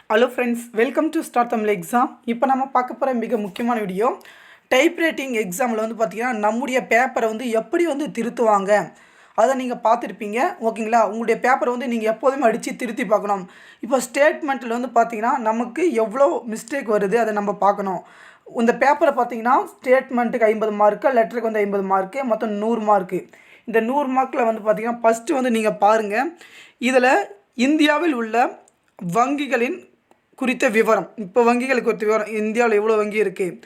Hello friends, welcome to SHORTCUT.Tamil exam. இப்போ நம்ம பார்க்க போற மிக முக்கியமான வீடியோ டைப்ரைட்டிங் எக்ஸாம்ல வந்து பாத்தீங்கன்னா நம்முடைய பேப்பரை வந்து எப்படி வந்து திருத்துவாங்க அத நீங்க பார்த்திருப்பீங்க. ஓகேங்களா? உங்களுடைய பேப்பரை வந்து நீங்க எப்போதுமே அடிச்சு திருத்தி பார்க்கணும். இப்போ ஸ்டேட்மென்ட்ல வந்து பாத்தீங்கன்னா நமக்கு எவ்வளவு மிஸ்டேக் வருது அத நம்ம பார்க்கணும். இந்த பேப்பரை பாத்தீங்கன்னா ஸ்டேட்மென்ட்க்கு 50 மார்க், லெட்டருக்கு வந்து 50 மார்க், மொத்தம் 100 மார்க். இந்த 100 மார்க்ல வந்து பாத்தீங்கன்னா ஃபர்ஸ்ட் வந்து நீங்க பாருங்க. இதுல இந்தியாவில் உள்ள வங்கிகளின் குறித்த விவரம். இப்போ வங்கிகள் குறித்த விவரம் இந்தியாவில் எவ்வளோ வங்கி இருக்குது,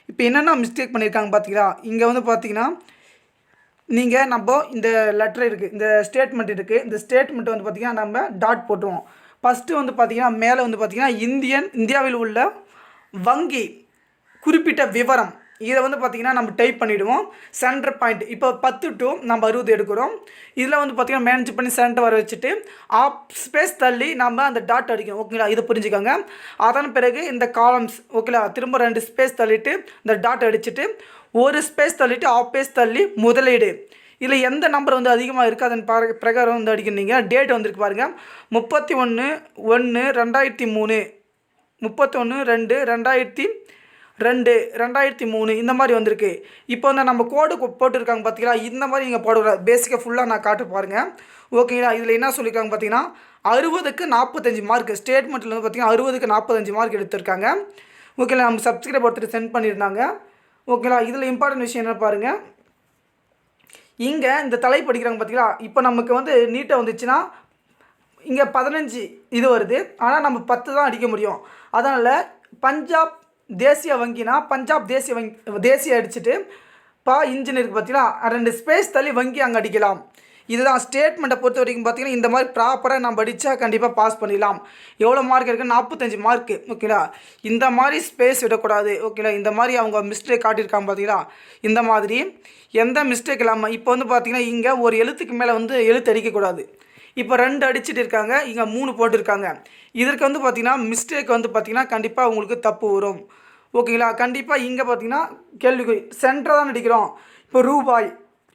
இப்போ என்னென்ன மிஸ்டேக் பண்ணியிருக்காங்க பார்த்தீங்களா? இங்கே வந்து பார்த்தீங்கன்னா நீங்கள் நம்ம இந்த லெட்டர் இருக்குது, இந்த ஸ்டேட்மெண்ட் இருக்குது. இந்த ஸ்டேட்மெண்ட் வந்து பார்த்திங்கன்னா நம்ம டாட் போட்டுருவோம். ஃபஸ்ட்டு வந்து பார்த்திங்கன்னா மேலே வந்து பார்த்திங்கன்னா இந்தியாவில் உள்ள வங்கி குறிப்பிட்ட விவரம் இதை வந்து பார்த்திங்கன்னா நம்ம டைப் பண்ணிவிடுவோம். சென்டர் பாயிண்ட் இப்போ 10 to நம்ம 60 எடுக்கிறோம். இதில் வந்து பார்த்திங்கன்னா மேனேஜ் பண்ணி சென்டர் வர வச்சுட்டு ஆப் ஸ்பேஸ் தள்ளி நம்ம அந்த டாட் அடிக்கணும். ஓகேங்களா? இதை புரிஞ்சுக்கோங்க. அதன் பிறகு இந்த காலம்ஸ் ஓகேங்களா திரும்ப 2 ஸ்பேஸ் தள்ளிட்டு இந்த டாட் அடிச்சுட்டு ஒரு ஸ்பேஸ் தள்ளிட்டு ஆஃப் ஸ்பேஸ் தள்ளி முதலீடு. இதில் எந்த நம்பர் வந்து அதிகமாக இருக்குது அதன் பிரகாரம் வந்து அடிக்கிறீங்க. டேட் வந்துருக்கு பாருங்கள், 31/1/2003, 31/2/2003 இந்த மாதிரி வந்திருக்கு. இப்போ வந்து நம்ம கோடு போட்டுருக்காங்க பார்த்தீங்களா? இந்த மாதிரி நீங்கள் போடக்கூடாது. பேசிக்காக ஃபுல்லாக நான் காட்டு பாருங்கள். ஓகேங்களா? இதில் என்ன சொல்லியிருக்காங்க பார்த்தீங்கன்னா 60க்கு 45 மார்க். ஸ்டேட்மெண்ட்டில் வந்து பார்த்தீங்கன்னா 60க்கு 45 மார்க் எடுத்திருக்காங்க. ஓகேங்களா? நம்ம சப்ஸ்கிரைப் ஒருத்தர் சென்ட் பண்ணியிருந்தாங்க. ஓகேங்களா? இதில் இம்பார்ட்டன்ட் விஷயம் என்ன பாருங்கள், இங்கே இந்த தலைப்பு படிக்கிறாங்க பார்த்தீங்களா? இப்போ நமக்கு வந்து நீட்டாக வந்துச்சுன்னா இங்கே 15 இது வருது, ஆனால் நம்ம 10 தான் அடிக்க முடியும். அதனால் பஞ்சாப் தேசிய வங்கினா பஞ்சாப் தேசிய அடிச்சுட்டு இன்ஜினியருக்கு பார்த்தீங்கன்னா 2 ஸ்பேஸ் தள்ளி வங்கி அங்கே அடிக்கலாம். இதுதான் ஸ்டேட்மெண்ட்டை பொறுத்த வரைக்கும் பார்த்தீங்கன்னா இந்த மாதிரி ப்ராப்பராக நம்ம அடித்தா கண்டிப்பாக பாஸ் பண்ணிடலாம். எவ்வளோ மார்க் இருக்குது? 45 மார்க்கு. ஓகேங்களா? இந்த மாதிரி ஸ்பேஸ் விடக்கூடாது. ஓகேங்களா? இந்த மாதிரி அவங்க மிஸ்டேக் காட்டியிருக்காங்க பார்த்தீங்களா? இந்த மாதிரி எந்த மிஸ்டேக் இல்லாமல் இப்போ வந்து பார்த்திங்கன்னா இங்கே ஒரு எழுத்துக்கு மேலே வந்து எழுத்து அடிக்கக்கூடாது. இப்போ 2 அடிச்சுட்டு இருக்காங்க, இங்கே 3 போட்டிருக்காங்க. இதற்கு வந்து பார்த்திங்கன்னா மிஸ்டேக் வந்து பார்த்திங்கன்னா கண்டிப்பாக உங்களுக்கு தப்பு வரும். ஓகேங்களா? கண்டிப்பாக இங்கே பார்த்திங்கன்னா கேள்விக்குறி சென்டராக தான் அடிக்கிறோம். இப்போ ரூபாய்,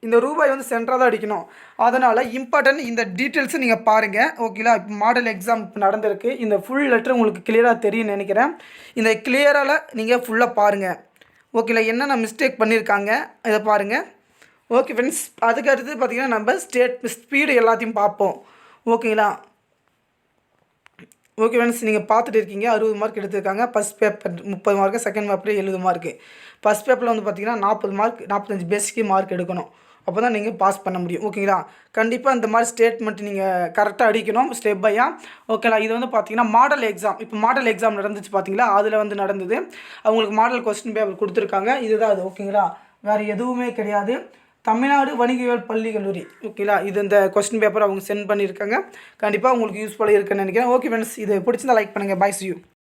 இந்த ரூபாய் வந்து சென்டராக தான் அடிக்கணும். அதனால் இம்பார்ட்டன்ட் இந்த டீட்டெயில்ஸை நீங்கள் பாருங்கள். ஓகேங்களா? இப்போ மாடல் எக்ஸாம் இப்போ நடந்திருக்கு. இந்த ஃபுல் லெட்டர் உங்களுக்கு கிளியராக தெரியும்னு நினைக்கிறேன். இந்த கிளியரால் நீங்கள் ஃபுல்லாக பாருங்கள். ஓகேங்களா? என்னென்ன மிஸ்டேக் பண்ணியிருக்காங்க இதை பாருங்கள். ஓகே ஃப்ரெண்ட்ஸ், அதுக்கு அடுத்து பார்த்திங்கன்னா நம்ம ஸ்பீடு எல்லாத்தையும் பார்ப்போம். ஓகேங்களா? ஓகே ஃப்ரெண்ட்ஸ், நீங்கள் பார்த்துட்டு இருக்கீங்க 60 மார்க் எடுத்திருக்காங்க. First paper 30 mark, second paper 70 mark. First பேப்பரில் வந்து பார்த்திங்கன்னா 40 மார்க், 45 பேசிக்கு மார்க் எடுக்கணும். அப்போ தான் நீங்கள் பாஸ் பண்ண முடியும். ஓகேங்களா? கண்டிப்பாக இந்த மாதிரி ஸ்டேட்மெண்ட் நீங்கள் கரெக்டாக அடிக்கணும் ஸ்டெப் பையாக. ஓகேங்களா? இது வந்து பார்த்திங்கன்னா மாடல் எக்ஸாம். இப்போ மாடல் எக்ஸாம் நடந்துச்சு பார்த்தீங்களா? அதில் வந்து நடந்தது. அவங்களுக்கு மாடல் கொஸ்டின் பேப்பர் கொடுத்துருக்காங்க. இதுதான் அது. ஓகேங்களா? வேறு எதுவுமே கிடையாது. தமிழ்நாடு வணிகவியல் பள்ளி கல்லூரி. ஓகேங்களா? இது இந்த கொஸ்டின் பேப்பர் அவங்க சென்ட் பண்ணியிருக்காங்க. கண்டிப்பாக உங்களுக்கு யூஸ்ஃபுல்லாக இருக்குன்னு நினைக்கிறேன். ஓகே ஃப்ரெண்ட்ஸ், இது பிடிச்சிருந்தா லைக் பண்ணுங்கள். பாய், see you.